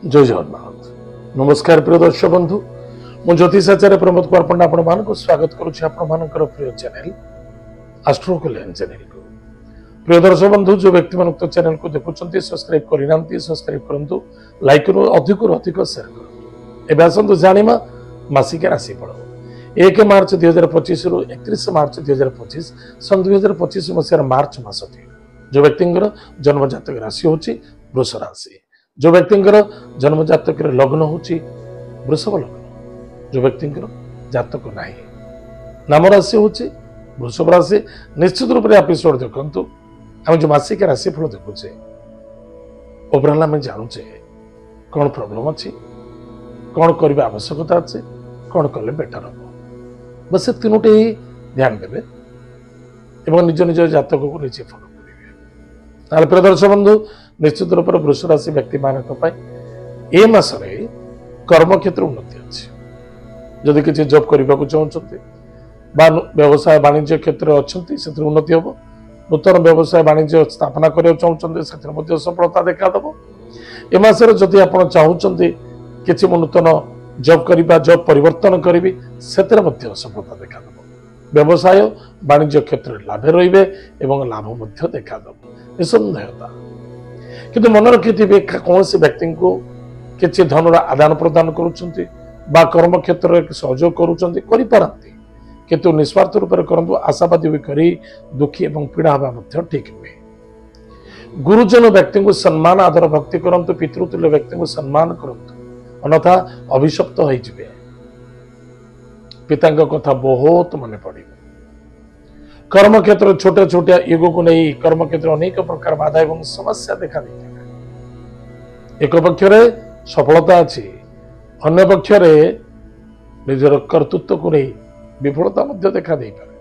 जय जगन्नाथ नमस्कार प्रिय दर्शक बंधु मु ज्योतिषाचार्य प्रमोद कुमार पंडा आपण मानक स्वागत करुछि आपण मानकर प्रिय चैनल एस्ट्रो कल्याण चैनल को। प्रिय दर्शक बंधु जो व्यक्ति मान चैनल को देखुछंती सब्सक्राइब करिनांती सब्सक्राइब करंतु लाइक करू अधिक शेयर करंतु। एबे आसंतु जानिमा मासिक राशि फल 1 मार्च 2025 रु 31 मार्च 2025 सन 2025 मसिया मार्च मासटी जो व्यक्तिंकर जन्म जातक राशि होछि वृष राशि। जो व्यक्तिंकर जन्म जातक लग्न होछि वृषभ लग्न। जो व्यक्तिंकर जातक नाही नाम राशि होछि वृषभ राशि। निश्चित रूप से एपिसोड देखंतु हम जो मासिक राशि फल देखुचे ओवरऑल हम जानूचे कौन प्रॉब्लम अच्छी कौन करबा आवश्यकता अच्छे कौन कले बेटर हम बस से तीनोटे ही ध्यान देवे एवं निज निज जातक को निजे फॉलो करेंगे। प्रिय दर्शक बंधु निश्चित रूप से वृष राशि व्यक्ति मान ए मासरे कर्म क्षेत्र उन्नति अच्छी। जदि किसी जॉब करने को चाहते व्यवसाय वाणिज्य क्षेत्र अच्छा से उन्नति हम नूतन व्यवसाय वाणिज्य स्थापना करने चाहते सफलता देखादेव। ए मासरे जदि आप चाहते किसी नूतन जॉब करवा जॉब परिवर्तन करी से सफलता देखादेव। व्यवसाय वाणिज्य क्षेत्र में लाभ रे और लाभ देखादेव निसंदेहता। किंतु मन रखिथे कौन से व्यक्ति को किसी धनर आदान प्रदान करुँच कर्म क्षेत्र में सहयोग करुँच किंतु निस्वार्थ रूप से करंतु आशावादी भी करी दुखी एवं पीड़ा हवा ठीक हुए। गुरुजन व्यक्ति को सम्मान आदर भक्ति करंतु पितृतुल्य व्यक्ति को सम्मान करंतु अन्यथा अभिशप्त हो जाए। पिता कथा बहुत मन पड़े। कर्म क्षेत्र छोटे छोटे युग को नहीं कर्म क्षेत्र अनेक प्रकार बाधा एवं समस्या देखा देते। एक पक्षरे सफलता अच्छी अन्य पक्षरे निजर कर्तृत्व को नहीं विफलता देखा दे पारे।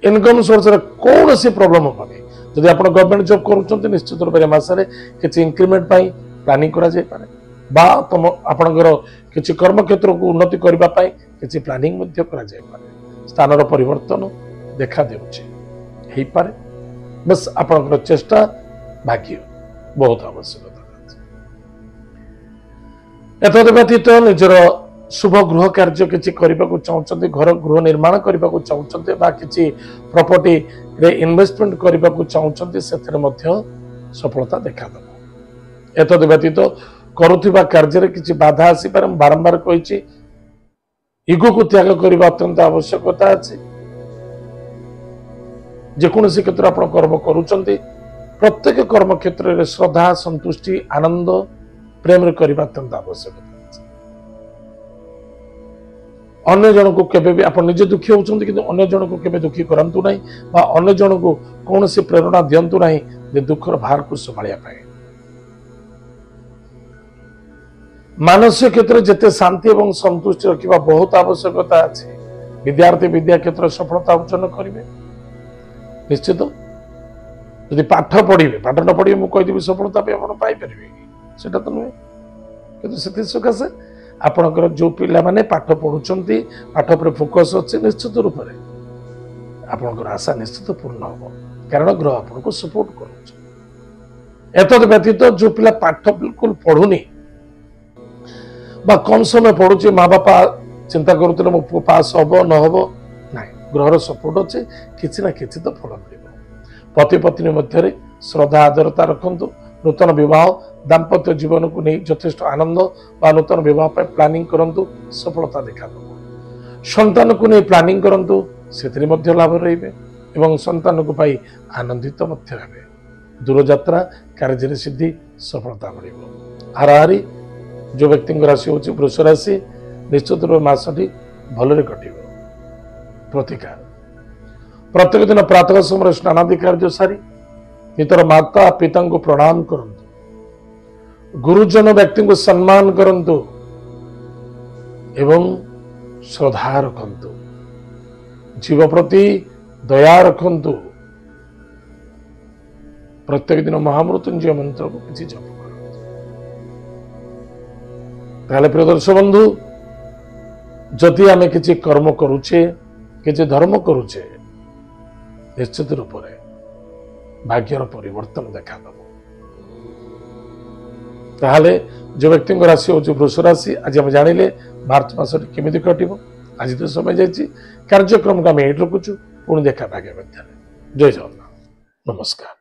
इनकम सोर्स कौन सी प्रॉब्लम होनी जदि आप गवर्नमेंट जॉब करुँच निश्चित रूप से मासरे किसी इंक्रीमेंट प्लानिंग करा जाय पारे बा तुम आपनकर किसी कर्म क्षेत्र को उन्नति करने किसी प्लानिंग करा जाय पारे। स्थानर परिवर्तन देखा दे पारे बस आपनकर चेष्टा भाग्य बहुत आवश्यकता। एतद व्यतीत निजर शुभ गृह कार्य किसी करने को चाहते घर गृह निर्माण करने को चाहते किसी प्रॉपर्टी रे इन्वेस्टमेंट करने को चाहते से सफलता देखादेव। एतद व्यतीत करुवा कार्य किसी बाधा आसीपारे बारंबार कही इगो को त्याग करने अत्यंत आवश्यकता अच्छे। जेकोसी क्षेत्र आप कर्म करुँच प्रत्येक कर्म क्षेत्र में श्रद्धा संतुष्टि आनंद प्रेम करने अत्यंत आवश्यकता। अन्य जन को केबे भी आप निजे दुखी होचंती किंतु अन्य जन को केबे दुखी करंतु नहीं बा अन्य जन को कौन सी प्रेरणा दियंतु नहीं जे दुखर भार को संभालिया पाए। मानसिक क्षेत्र जिते शांति एवं संतुष्टि रखा बहुत आवश्यकता अच्छे। विद्यार्थी विद्या क्षेत्र सफलता अर्जन करेंगे निश्चित। यदि पाठ पढ़े पाठ न पढ़े मुझे कहीदेवी सफलता पाइपर से तो नुहे कि सकाशे आपणकर जो पिला माने पाठ पढ़ुंट पाठ पर फोकस अच्छे निश्चित रूप से आपणकर आशा निश्चित पूर्ण हम कारण ग्रह आपको सपोर्ट कर। एतद व्यतीत जो पिला पाठ बिल्कुल पढ़ुनी बा कम समय पढ़ुचे माँ बापा चिंता करुले मो पु पास हम न हम ना ग्रहर सपोर्ट अच्छे किसी ना किसी तो फल मिल। पति पत्नी मध्य श्रद्धा आदरता रखु। नूतन विवाह दाम्पत्य जीवन को नहीं यथेष्ट आनंद बा नूतन विवाह प्लानिंग करंतु सफलता देखा दो। संतान को नहीं प्लानिंग करंतु से लाभ रे संतान को पाई आनंदित हे। दूरयात्रा कार्य सिद्धि सफलता बढ़। हाराहारी जो व्यक्ति राशि हूँ वृष राशि निश्चित रूप मासटी भलरे कटे। प्रतिकार प्रत्येक दिन प्रातः समय स्नानादि कार्य सारी नितर माता पिता को प्रणाम करंतु गुरुजन व्यक्ति को सम्मान करंतु एवं श्रद्धा रखंतु जीव प्रति दया रखंतु। प्रत्येक दिन महामृत्युंजय मंत्र को किसी जप करंतु। ताले प्रिय दर्शक बंधु जदि आमे किसी कर्म करुचे किसी धर्म करुचे निश्चित रूप से भाग्यर परिवर्तन देखा ताहले जो व्यक्ति राशि हूँ वृष राशि आज आम जानिले मार्च मासटी केमी कटो आज तो समय जाइए कार्यक्रम को आम ये रखुचु पुणी देखा भाग्य मध्य जय जगन्नाथ नमस्कार।